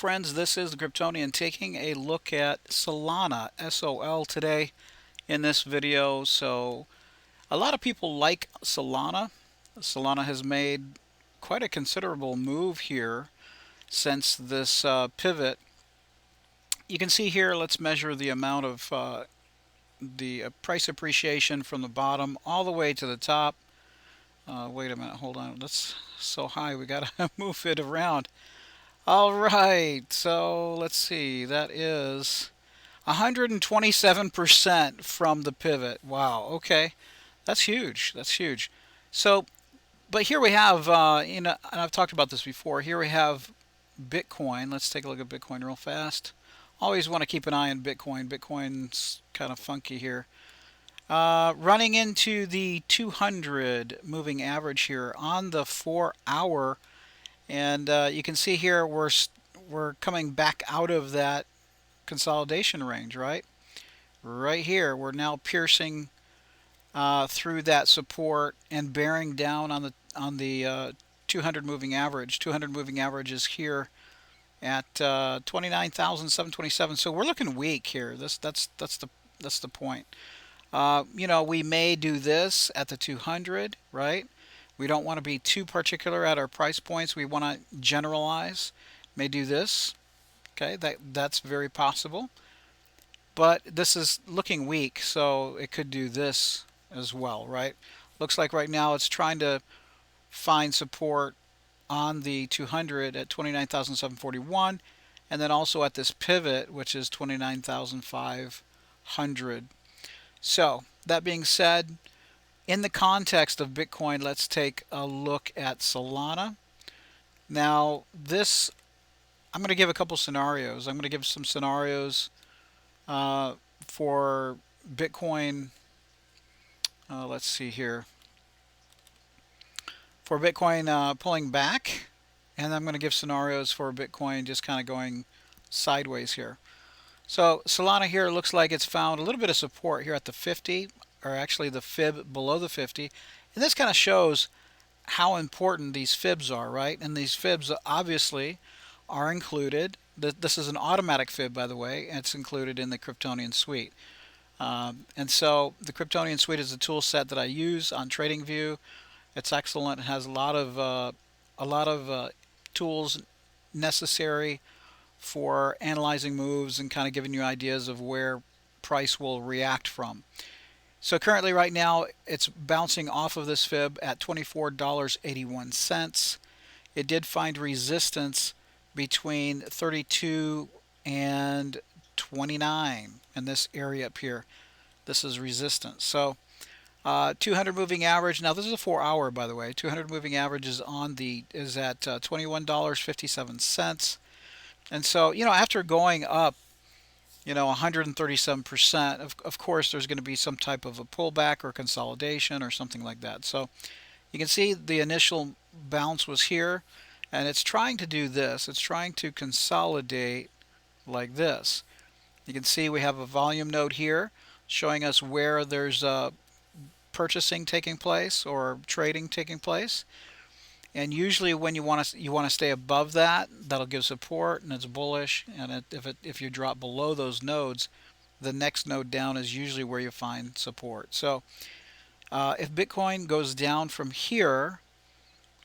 friends, this is the Cryptonian taking a look at Solana, SOL, today in this video. So a lot of people like Solana. Solana has made quite a considerable move here since this pivot. You can see here, let's measure the amount of the price appreciation from the bottom all the way to the top. Wait a minute, hold on, that's so high we gotta move it around. All right, so let's see. That is 127% from the pivot. Wow. Okay, that's huge. That's huge. So, but here we have, and I've talked about this before. Here we have Bitcoin. Let's take a look at Bitcoin real fast. Always want to keep an eye on Bitcoin. Bitcoin's kind of funky here. Running into the 200 moving average here on the 4 hour. And you can see here we're coming back out of that consolidation range, right? Right here, we're now piercing through that support and bearing down on the 200 moving average. 200 moving average is here at 29,727. So we're looking weak here. That's the point. We may do this at the 200, right? We don't want to be too particular at our price points. We want to generalize. May do this. Okay, that's very possible. But this is looking weak, so it could do this as well, right? Looks like right now it's trying to find support on the 200 at 29,741, and then also at this pivot, which is 29,500. So that being said, in the context of Bitcoin, let's take a look at Solana. Now, I'm going to give a couple scenarios. I'm going to give some scenarios for Bitcoin. Let's see here. For Bitcoin pulling back, and I'm going to give scenarios for Bitcoin just kind of going sideways here. So Solana here looks like it's found a little bit of support here at the 50, or actually the fib below the 50. And this kind of shows how important these fibs are, right? And these fibs obviously are included. This is an automatic fib, by the way, and it's included in the Cryptonian suite. And so the Cryptonian suite is a tool set that I use on TradingView. It's excellent. It has a lot of tools necessary for analyzing moves and kind of giving you ideas of where price will react from. So currently right now it's bouncing off of this fib at $24.81. It did find resistance between 32 and 29 in this area up here. This is resistance. So 200 moving average. Now this is a 4 hour, by the way. 200 moving average is at $21.57. And so, after going up, 137%, of course, there's going to be some type of a pullback or consolidation or something like that. So you can see the initial bounce was here, and it's trying to do this. It's trying to consolidate like this. You can see we have a volume node here showing us where there's purchasing taking place or trading taking place. And usually when you want to stay above that, that'll give support and it's bullish. And if you drop below those nodes, the next node down is usually where you find support. So if Bitcoin goes down from here,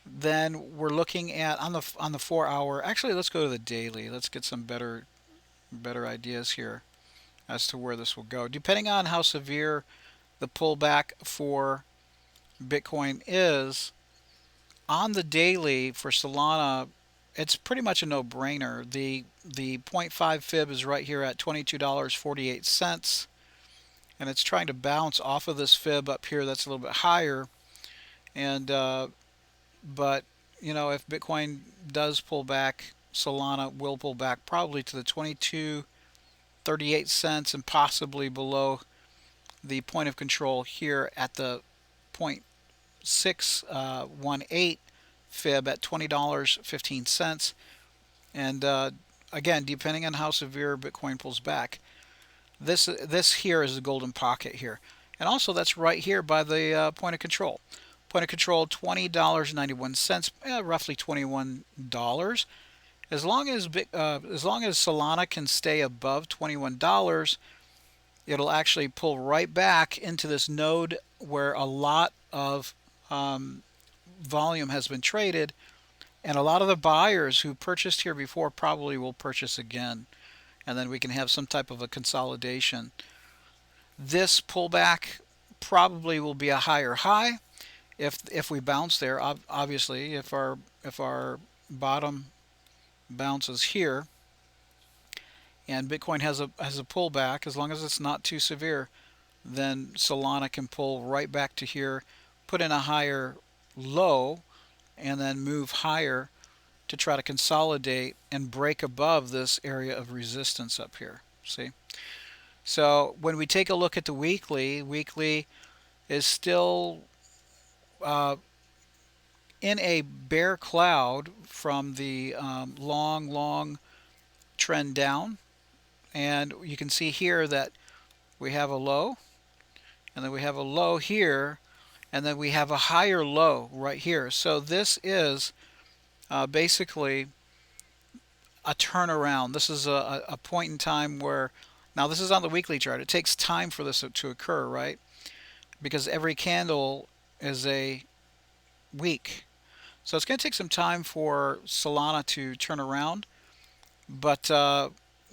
then we're looking at on the 4 hour. Actually, let's go to the daily. Let's get some better ideas here as to where this will go. Depending on how severe the pullback for Bitcoin is, on the daily for Solana, it's pretty much a no-brainer. The 0.5 fib is right here at $22.48, and it's trying to bounce off of this fib up here that's a little bit higher. And but if Bitcoin does pull back, Solana will pull back probably to the 22.38 cents and possibly below the point of control here at the 0.618 fib at $20.15. And again, depending on how severe Bitcoin pulls back, this here is the golden pocket here. And also that's right here by the point of control. Point of control, $20.91, roughly $21. as long as Solana can stay above $21, it'll actually pull right back into this node where a lot of um, volume has been traded, and a lot of the buyers who purchased here before probably will purchase again, and then we can have some type of a consolidation. This pullback probably will be a higher high if we bounce there. Obviously, if our bottom bounces here and Bitcoin has a pullback, as long as it's not too severe, then Solana can pull right back to here, put in a higher low, and then move higher to try to consolidate and break above this area of resistance up here. See? So when we take a look at the weekly is still uh, in a bear cloud from the long trend down. And you can see here that we have a low, and then we have a low here, and then we have a higher low right here. So this is basically a turnaround. This is a point in time where, now this is on the weekly chart. It takes time for this to occur, right? Because every candle is a week. So it's going to take some time for Solana to turn around, but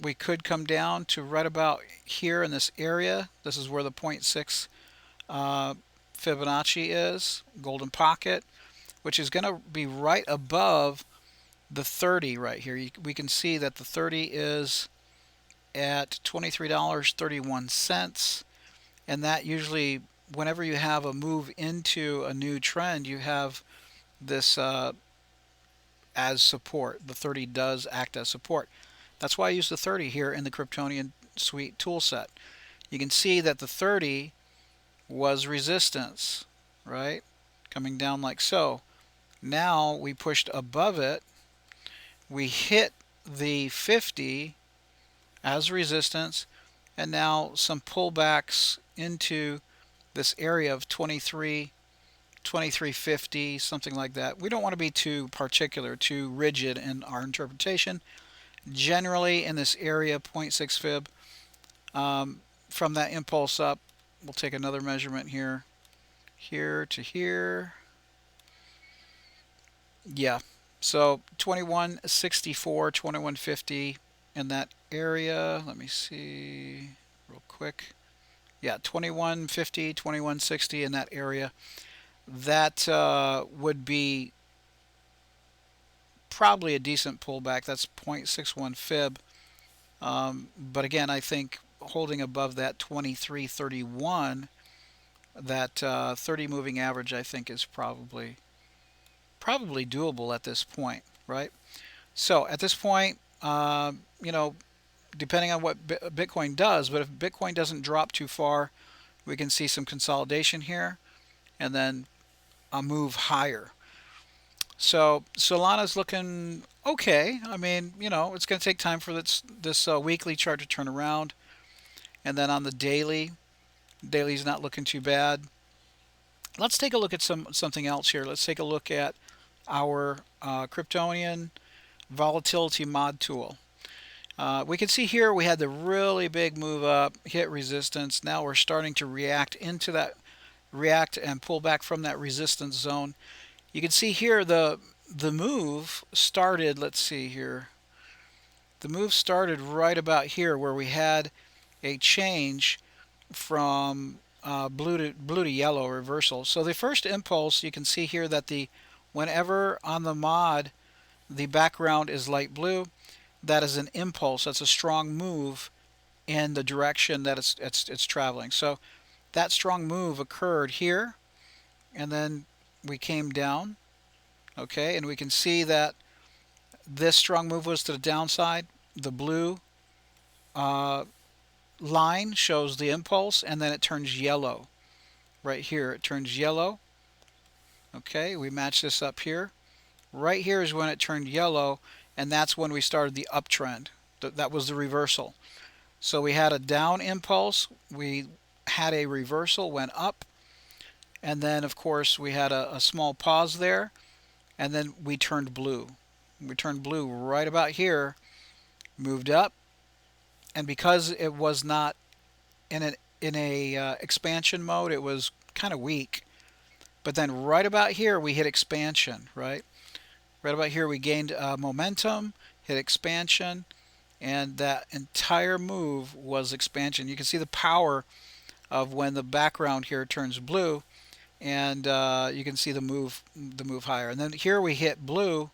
we could come down to right about here in this area. This is where the zero point 0.6 Fibonacci is, golden pocket, which is going to be right above the 30 right here. We can see that the 30 is at $23.31, and that usually, whenever you have a move into a new trend, you have this as support. The 30 does act as support. That's why I use the 30 here in the Cryptonian Suite toolset. You can see that the 30 was resistance, right? Coming down like so. Now we pushed above it. We hit the 50 as resistance, and now some pullbacks into this area of 2350, something like that. We don't want to be too particular, too rigid in our interpretation. Generally in this area, 0.6 fib, from that impulse up, we'll take another measurement here to here. Yeah, so 2164, 2150 in that area. Let me see real quick. Yeah, 2150, 2160 in that area. That would be probably a decent pullback. That's 0.61 fib. But again, I think holding above that 2331, that 30 moving average, I think is probably doable at this point, right? So at this point, you know, depending on what Bitcoin does, but if Bitcoin doesn't drop too far, we can see some consolidation here and then a move higher. So Solana's looking okay. I mean, you know, it's going to take time for this weekly chart to turn around, and then on the daily's not looking too bad. Let's take a look at something else here. Let's take a look at our Cryptonian volatility mod tool. We can see here we had the really big move up, hit resistance. Now we're starting to react and pull back from that resistance zone. You can see here the move started, let's see here. The move started right about here where we had a change from blue to yellow reversal. So the first impulse, you can see here that whenever on the mod the background is light blue, that is an impulse. That's a strong move in the direction that it's traveling. So that strong move occurred here, and then we came down, okay, and we can see that this strong move was to the downside. The blue line shows the impulse, and then it turns yellow right here. It turns yellow. Okay, we match this up here. Right here is when it turned yellow, and that's when we started the uptrend. That was the reversal. So we had a down impulse, we had a reversal, went up, and then of course we had a small pause there, and then we turned blue. We turned blue right about here, moved up, and because it was not in a expansion mode, it was kind of weak. But then right about here, we hit expansion, right? Right about here, we gained momentum, hit expansion, and that entire move was expansion. You can see the power of when the background here turns blue, and you can see the move higher. And then here we hit blue,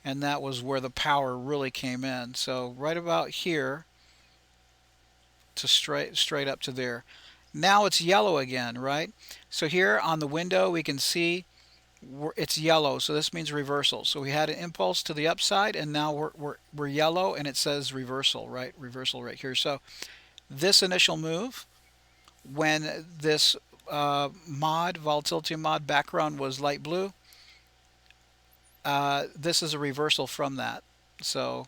and that was where the power really came in. So right about here to straight up to there. Now it's yellow again, right? So here on the window we can see it's yellow, so this means reversal. So we had an impulse to the upside, and now we're yellow, and it says reversal, right? Reversal right here. So this initial move, when this volatility mod background was light blue, this is a reversal from that. So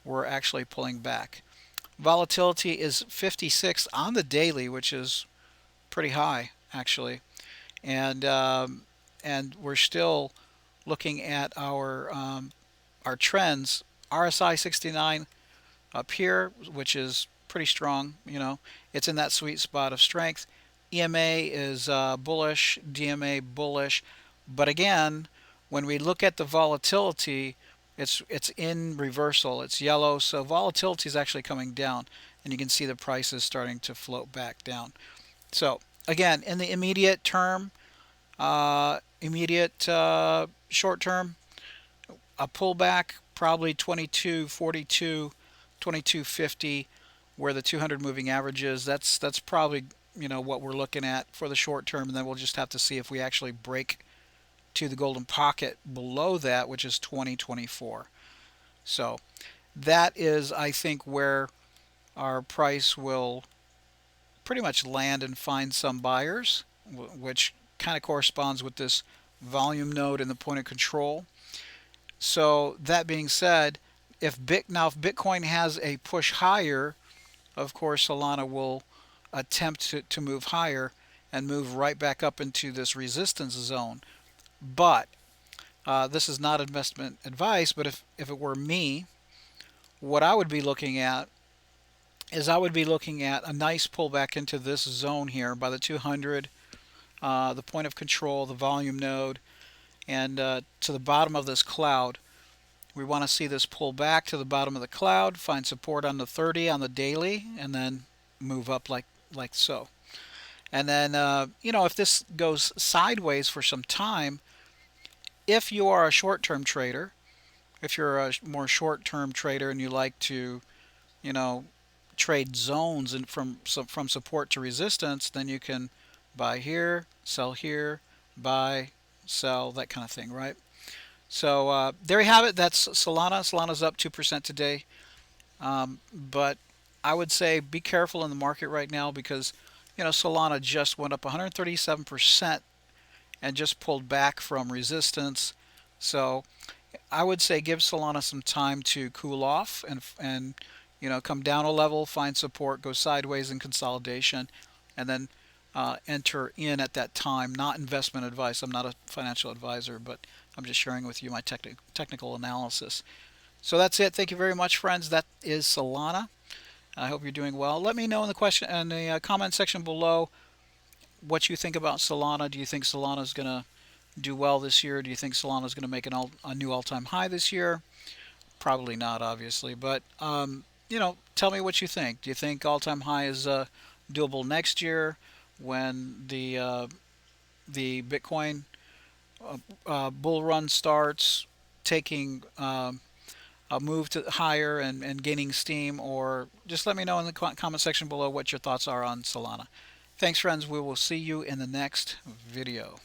we're actually pulling back. Volatility is 56 on the daily, which is pretty high actually, and we're still looking at our trends. RSI 69 up here, which is pretty strong. It's in that sweet spot of strength. EMA is bullish, DMA bullish, but again, when we look at the volatility, it's in reversal. It's yellow, so volatility is actually coming down, and you can see the prices starting to float back down. So again, in the immediate term, short term, a pullback, probably 22.42, 22.50, where the 200 moving average is. That's probably what we're looking at for the short term, and then we'll just have to see if we actually break to the golden pocket below that, which is 2024. So that is, I think, where our price will pretty much land and find some buyers, which kind of corresponds with this volume node and the point of control. So that being said, if Bitcoin has a push higher, of course Solana will attempt to move higher and move right back up into this resistance zone. But this is not investment advice, but if it were me, what I would be looking at is I would be looking at a nice pullback into this zone here by the 200, the point of control, the volume node, and to the bottom of this cloud. We want to see this pull back to the bottom of the cloud, find support on the 30 on the daily, and then move up like so. And then, if this goes sideways for some time, if you are a short-term trader, if you're a more short-term trader and you like to, you know, trade zones and from support to resistance, then you can buy here, buy, sell, that kind of thing, right? So there you have it. That's Solana. Solana's up 2% today. But I would say be careful in the market right now because, Solana just went up 137% and just pulled back from resistance. So I would say give Solana some time to cool off and come down a level, find support, go sideways in consolidation, and then enter in at that time. Not investment advice. I'm not a financial advisor, but I'm just sharing with you my technical analysis. So that's it. Thank you very much, friends. That is Solana. I hope you're doing well. Let me know in the comment section below what you think about Solana. Do you think Solana is going to do well this year? Do you think Solana is going to make a new all-time high this year? Probably not, obviously. But tell me what you think. Do you think all-time high is doable next year when the Bitcoin bull run starts, taking a move to higher and gaining steam? Or just let me know in the comment section below what your thoughts are on Solana. Thanks, friends. We will see you in the next video.